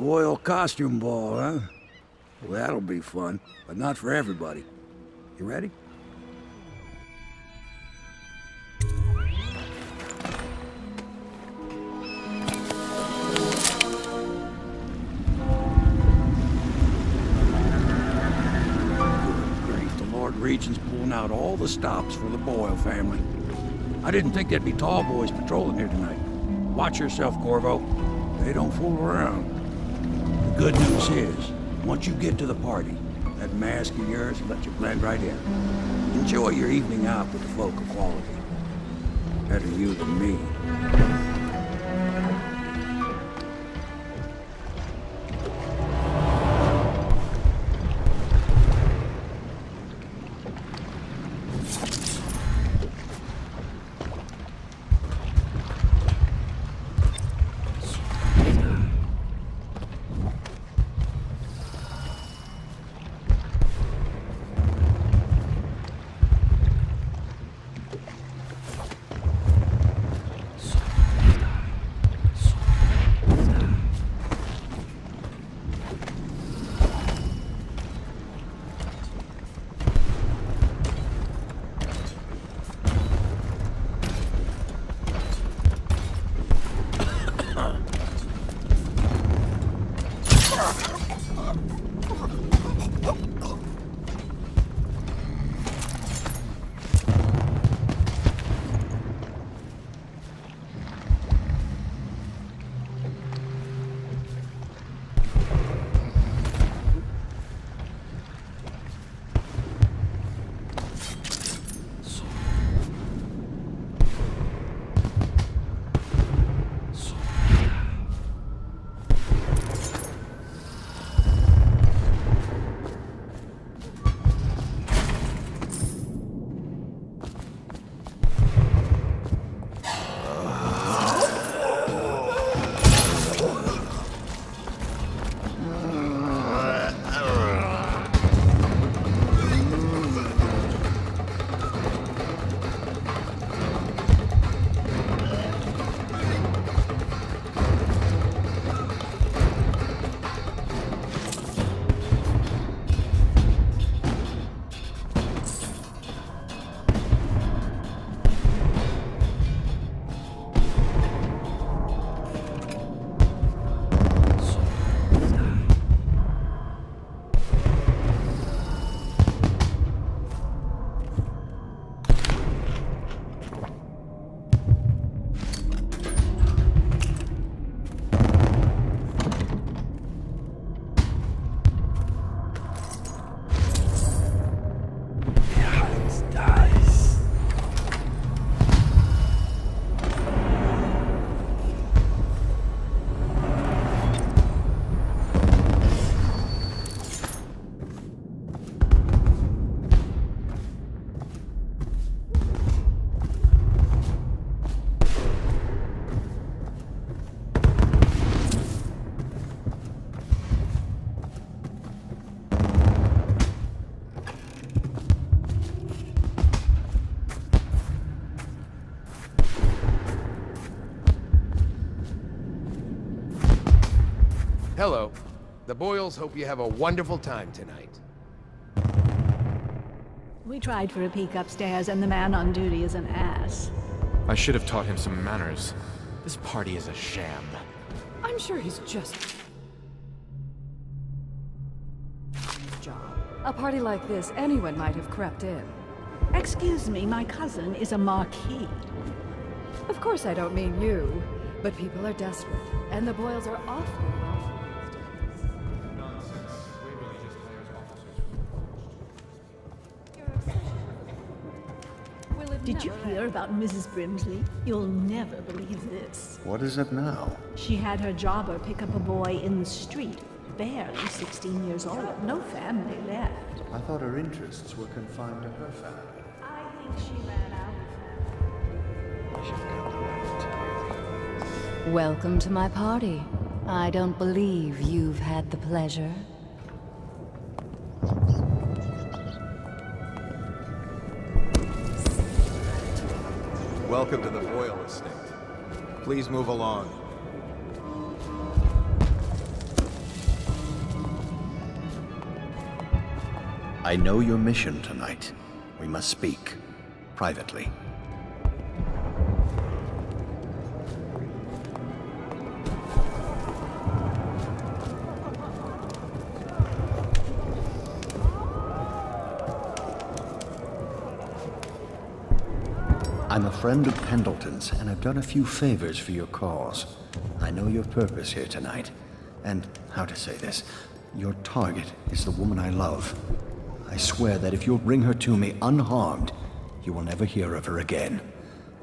Boyle costume ball, huh? Well, that'll be fun, but not for everybody. You ready? Good grief, the Lord Regent's pulling out all the stops for the Boyle family. I didn't think there'd be tall boys patrolling here tonight. Watch yourself, Corvo. They don't fool around. The good news is, once you get to the party, that mask of yours will let you blend right in. Enjoy your evening out with the folk of quality. Better you than me. Hello. The Boyles hope you have a wonderful time tonight. We tried for a peek upstairs, and the man on duty is an ass. I should have taught him some manners. This party is a sham. I'm sure he's just... job. A party like this, anyone might have crept in. Excuse me, my cousin is a marquis. Of course I don't mean you, but people are desperate, and the Boyles are awfully wealthy. Did you hear about Mrs. Brimsley? You'll never believe this. What is it now? She had her jobber pick up a boy in the street, barely 16 years old, no family left. I thought her interests were confined to her family. I think she ran out of family. Welcome to my party. I don't believe you've had the pleasure. Welcome to the Boyle estate. Please move along. I know your mission tonight. We must speak. Privately. I'm a friend of Pendleton's, and I've done a few favors for your cause. I know your purpose here tonight, and how to say this, your target is the woman I love. I swear that if you'll bring her to me unharmed, you will never hear of her again.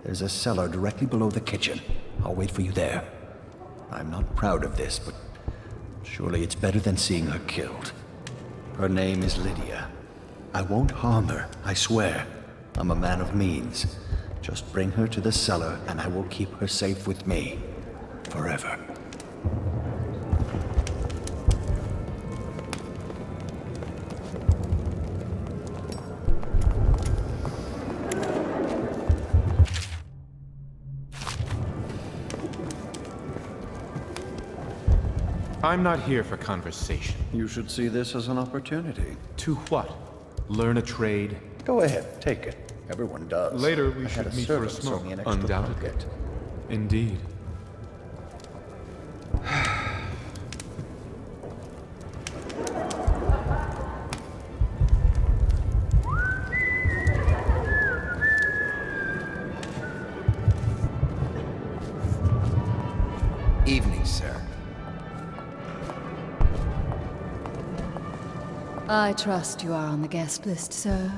There's a cellar directly below the kitchen. I'll wait for you there. I'm not proud of this, but surely it's better than seeing her killed. Her name is Lydia. I won't harm her, I swear. I'm a man of means. Just bring her to the cellar, and I will keep her safe with me. Forever. I'm not here for conversation. You should see this as an opportunity. To what? Learn a trade? Go ahead, take it. Everyone does. Later we I had should meet for a servant smoke, sew me an extra undoubtedly. pocket. Indeed. Evening, sir. I trust you are on the guest list, sir.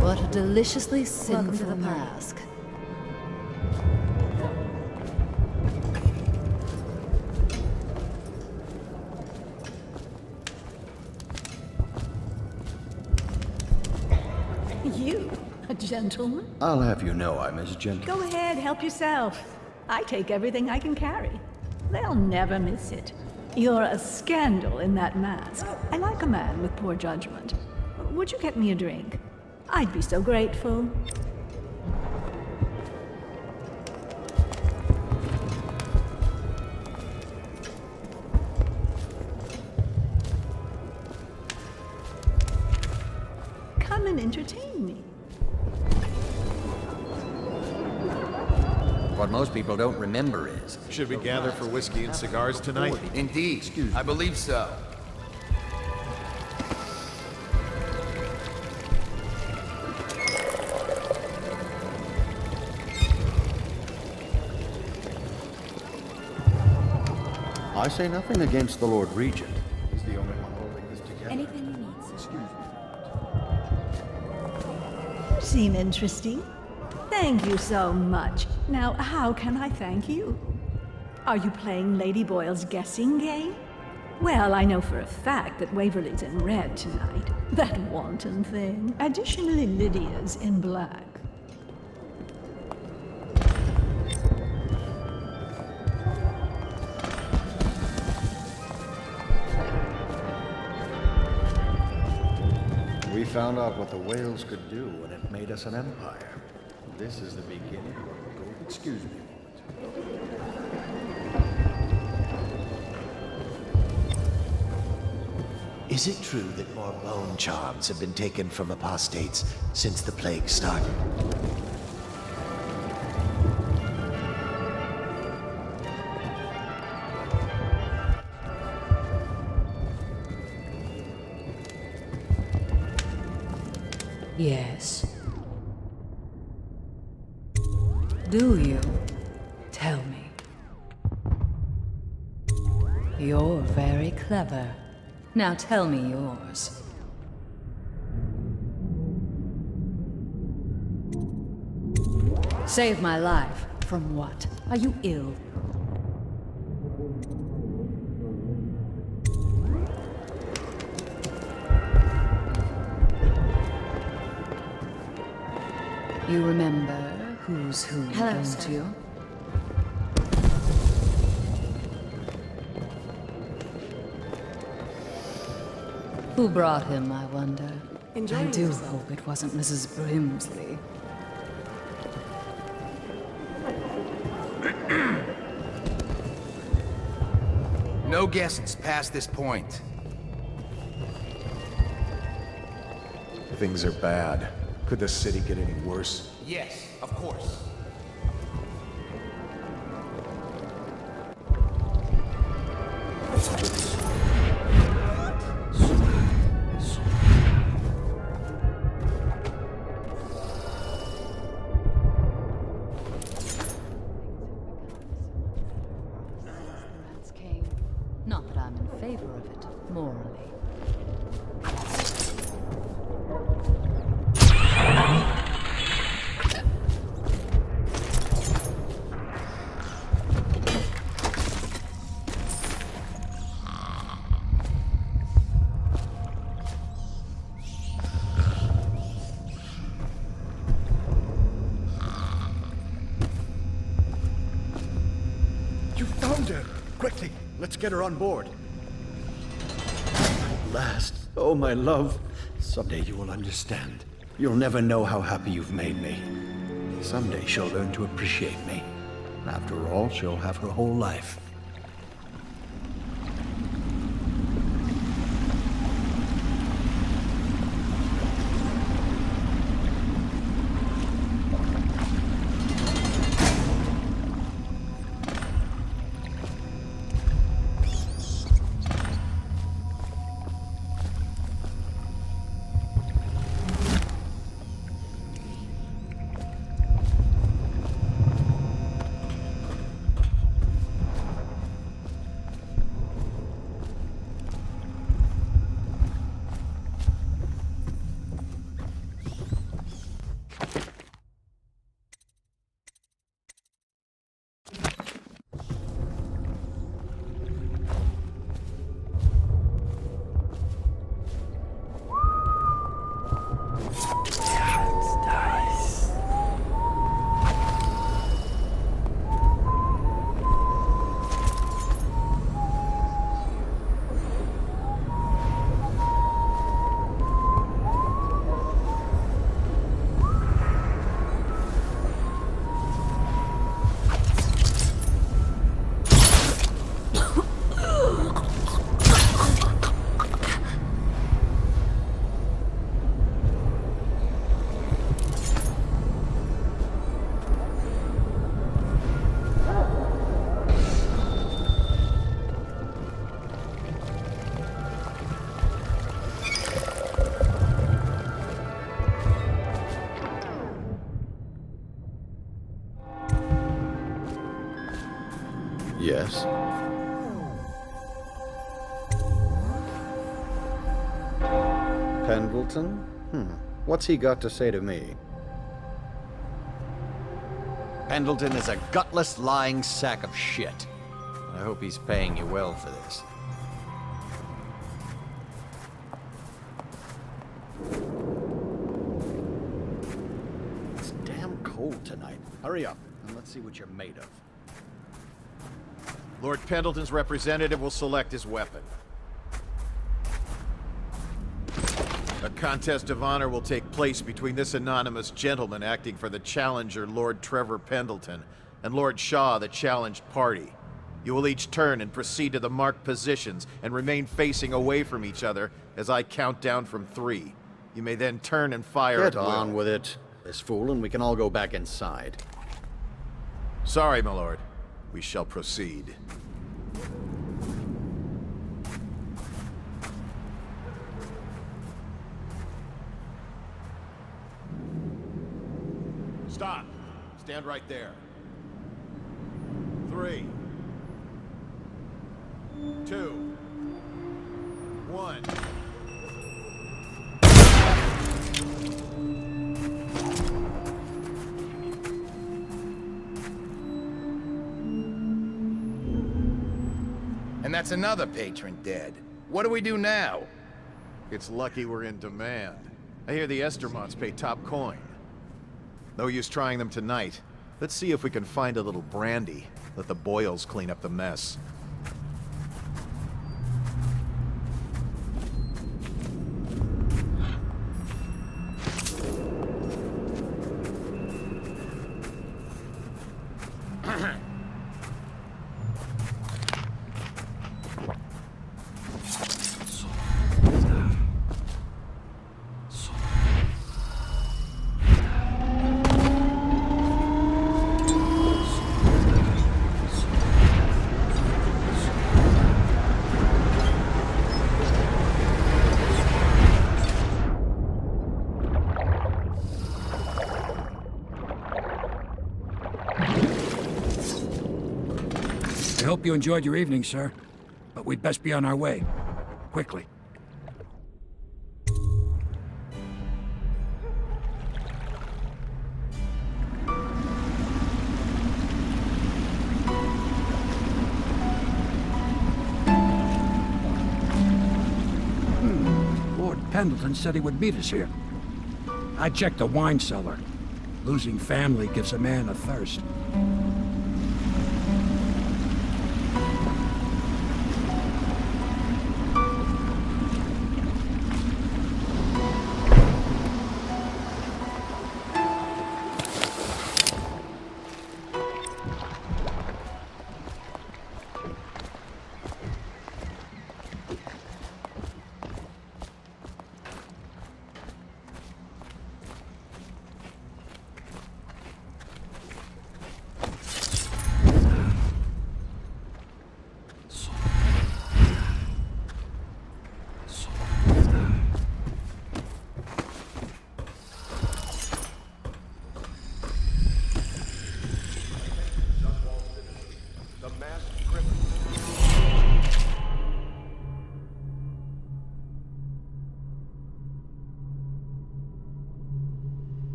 What a deliciously sinful mask. You, a gentleman? I'll have you know I'm as gentle. Go ahead, help yourself. I take everything I can carry. They'll never miss it. You're a scandal in that mask. I like a man with poor judgment. Would you get me a drink? I'd be so grateful. Come and entertain me. What most people don't remember is... Should we gather for whiskey and cigars tonight? Indeed. I believe so. I say nothing against the Lord Regent. He's the only one holding this together. Anything you need, sir. Excuse me. Seem interesting. Thank you so much. Now, how can I thank you? Are you playing Lady Boyle's guessing game? Well, I know for a fact that Waverly's in red tonight. That wanton thing. Additionally, Lydia's in black. We found out what the whales could do when it made us an empire. This is the beginning of a gold. Excuse me a moment. Is it true that more bone charms have been taken from apostates since the plague started? Yes. Do you? Tell me. You're very clever. Now tell me yours. Save my life. From what? Are you ill? You remember who's who, Hello, don't sir. you? Who brought him, I wonder? I do hope it wasn't Mrs. Brimsley. No guesses past this point. Things are bad. Could the city get any worse? Yes, of course. Not that I'm in favor of it, morally. You found her! Quickly, let's get her on board. At last. Oh, my love. Someday you will understand. You'll never know how happy you've made me. Someday she'll learn to appreciate me. After all, she'll have her whole life. Yes. Pendleton? What's he got to say to me? Pendleton is a gutless, lying sack of shit. I hope he's paying you well for this. It's damn cold tonight. Hurry up, and let's see what you're made of. Lord Pendleton's representative will select his weapon. A contest of honor will take place between this anonymous gentleman acting for the challenger, Lord Trevor Pendleton, and Lord Shaw, the challenged party. You will each turn and proceed to the marked positions and remain facing away from each other as I count down from 3. You may then turn and fire at Get will. on with it, this fool, and we can all go back inside. Sorry, my lord. We shall proceed. Stop. Stand right there. 3, 2, 1. And that's another patron dead. What do we do now? It's lucky we're in demand. I hear the Estermonts pay top coin. No use trying them tonight. Let's see if we can find a little brandy. Let the Boyles clean up the mess. I hope you enjoyed your evening, sir. But we'd best be on our way. Quickly. Lord Pendleton said he would meet us here. I checked the wine cellar. Losing family gives a man a thirst.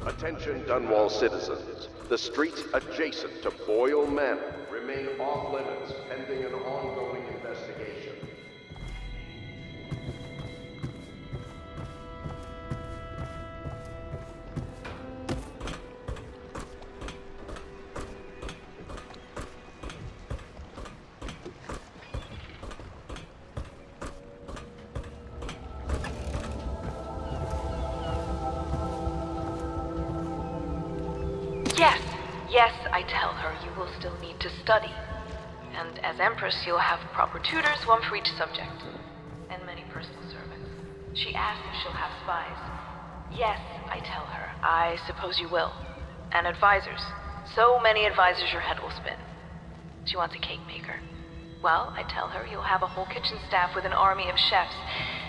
Attention Dunwall citizens. The streets adjacent to Boyle Manor remain off limits pending an ongoing investigation. Yes, I tell her you will still need to study. And as Empress, you'll have proper tutors, one for each subject. And many personal servants. She asks if she'll have spies. Yes, I tell her. I suppose you will. And advisors. So many advisors your head will spin. She wants a cake maker. Well, I tell her you'll have a whole kitchen staff with an army of chefs.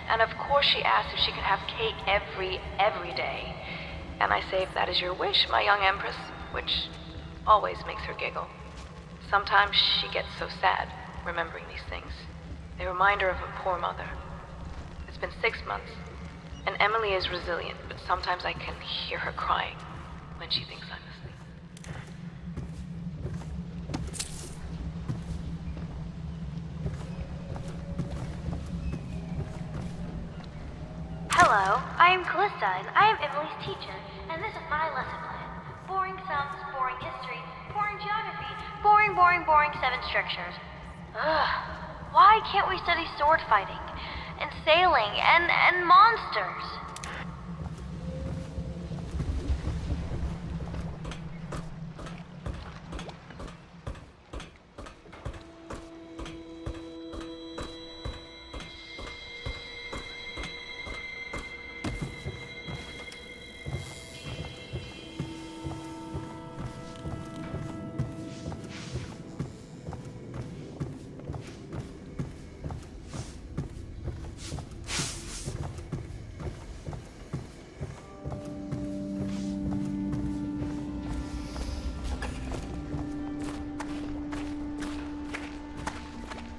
And of course she asks if she can have cake every day. And I say if that is your wish, my young Empress, which always makes her giggle. Sometimes she gets so sad, remembering these things. They remind her of a poor mother. It's been 6 months, and Emily is resilient, but sometimes I can hear her crying when she thinks I'm asleep. Hello, I am Callista, and I am Emily's teacher, and this is my lesson plan. Boring sums, boring history, boring geography, boring 7 strictures. Ugh, why can't we study sword fighting, and sailing, and monsters?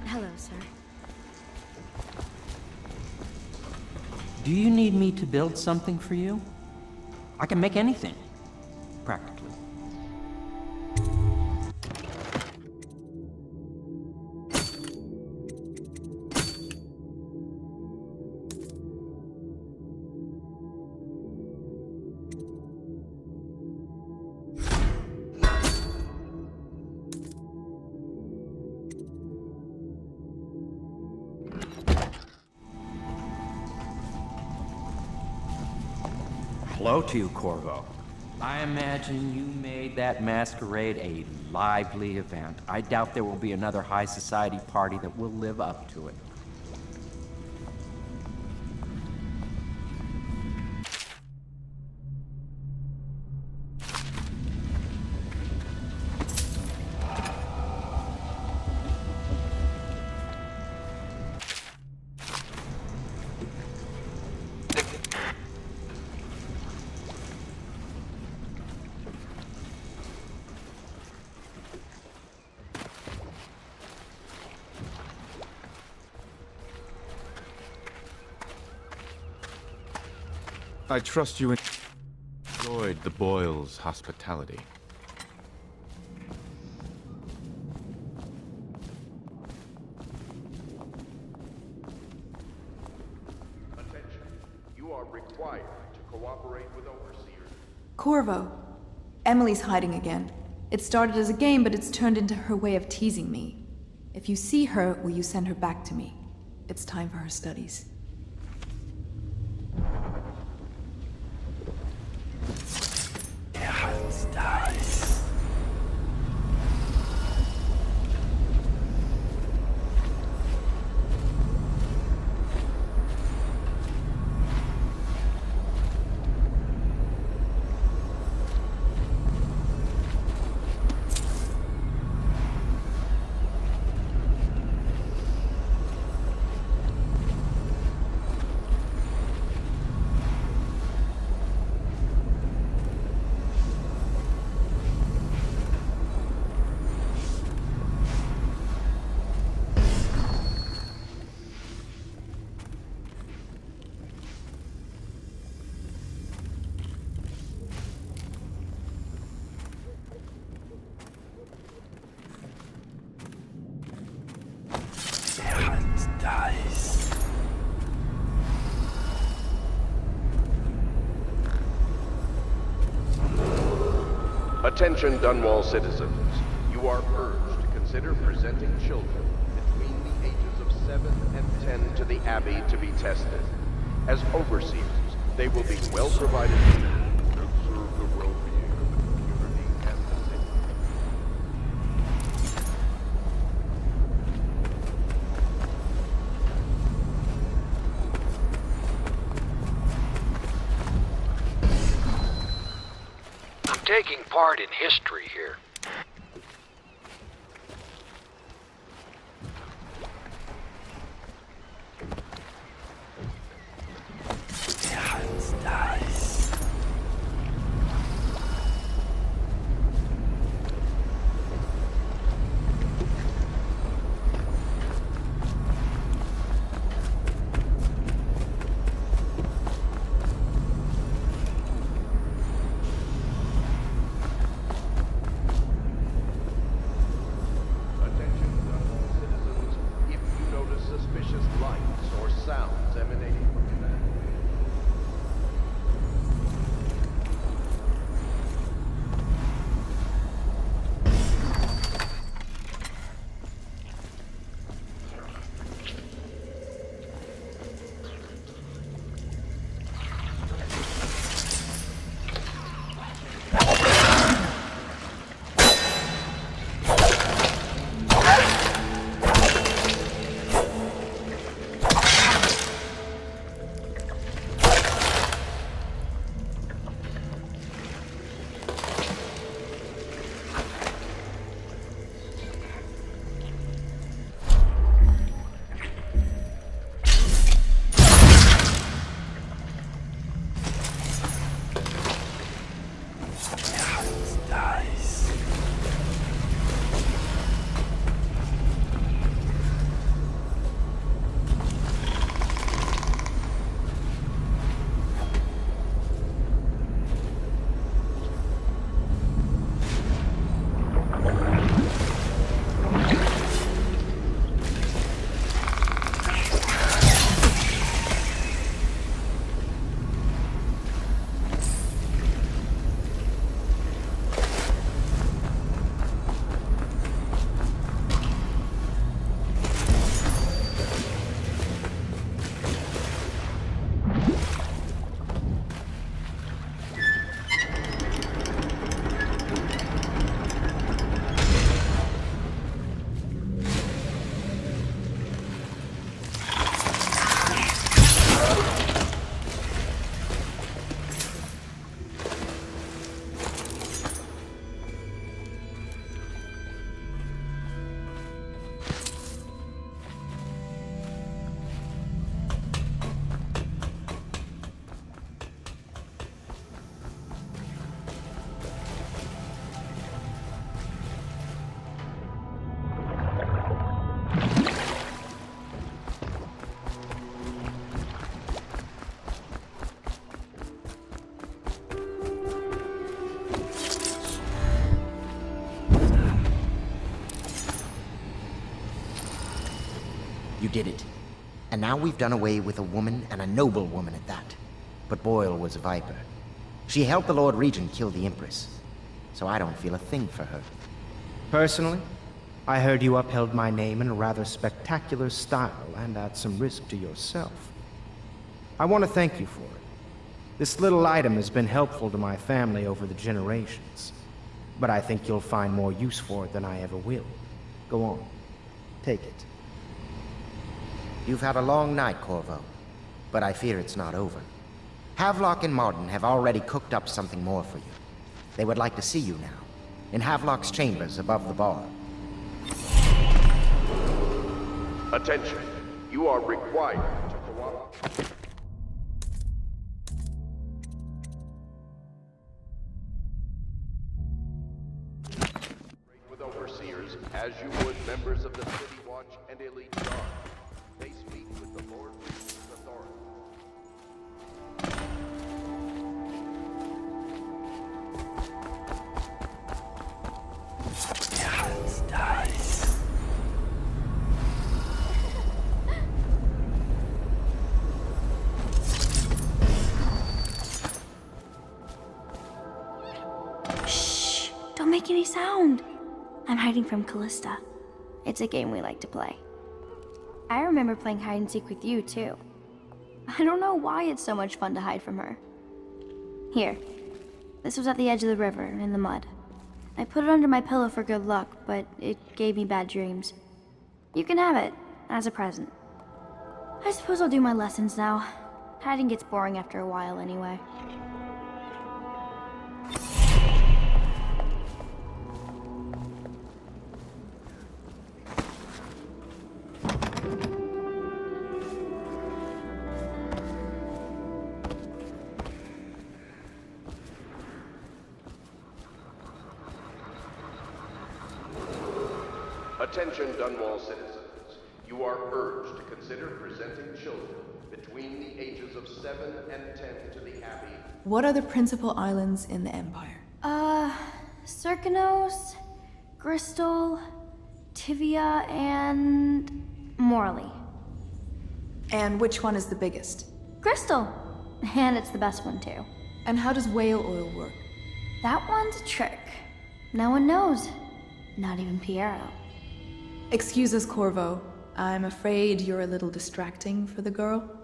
Hello, sir. Do you need me to build something for you? I can make anything, practically. Hello to you, Corvo. I imagine you made that masquerade a lively event. I doubt there will be another high society party that will live up to it. I trust you enjoyed the Boyles' hospitality. Attention. You are required to cooperate with overseers. Corvo. Emily's hiding again. It started as a game, but it's turned into her way of teasing me. If you see her, will you send her back to me? It's time for her studies. Attention Dunwall citizens. You are urged to consider presenting children between the ages of 7 and 10 to the Abbey to be tested. As overseers, they will be well provided with and serve the well-being of the community and the city. Taking part in history here. did it. And now we've done away with a woman, and a noble woman at that. But Boyle was a viper. She helped the Lord Regent kill the Empress, so I don't feel a thing for her. Personally, I heard you upheld my name in a rather spectacular style and at some risk to yourself. I want to thank you for it. This little item has been helpful to my family over the generations, but I think you'll find more use for it than I ever will. Go on, take it. You've had a long night, Corvo, but I fear it's not over. Havelock and Martin have already cooked up something more for you. They would like to see you now, in Havelock's chambers above the bar. Attention, you are required to cooperate. With overseers, as you would members of the City Watch and Elite Guard. They speak with the Lord Regent's authority. Shh! Don't make any sound. I'm hiding from Callista. It's a game we like to play. I remember playing hide and seek with you, too. I don't know why it's so much fun to hide from her. Here. This was at the edge of the river, in the mud. I put it under my pillow for good luck, but it gave me bad dreams. You can have it, as a present. I suppose I'll do my lessons now. Hiding gets boring after a while, anyway. Attention Dunwall citizens. You are urged to consider presenting children between the ages of 7 and 10 to the Abbey. What are the principal islands in the Empire? Circanos, Crystal, Tivia, and Morley. And which one is the biggest? Crystal! And it's the best one, too. And how does whale oil work? That one's a trick. No one knows. Not even Piero. Excuse us, Corvo. I'm afraid you're a little distracting for the girl.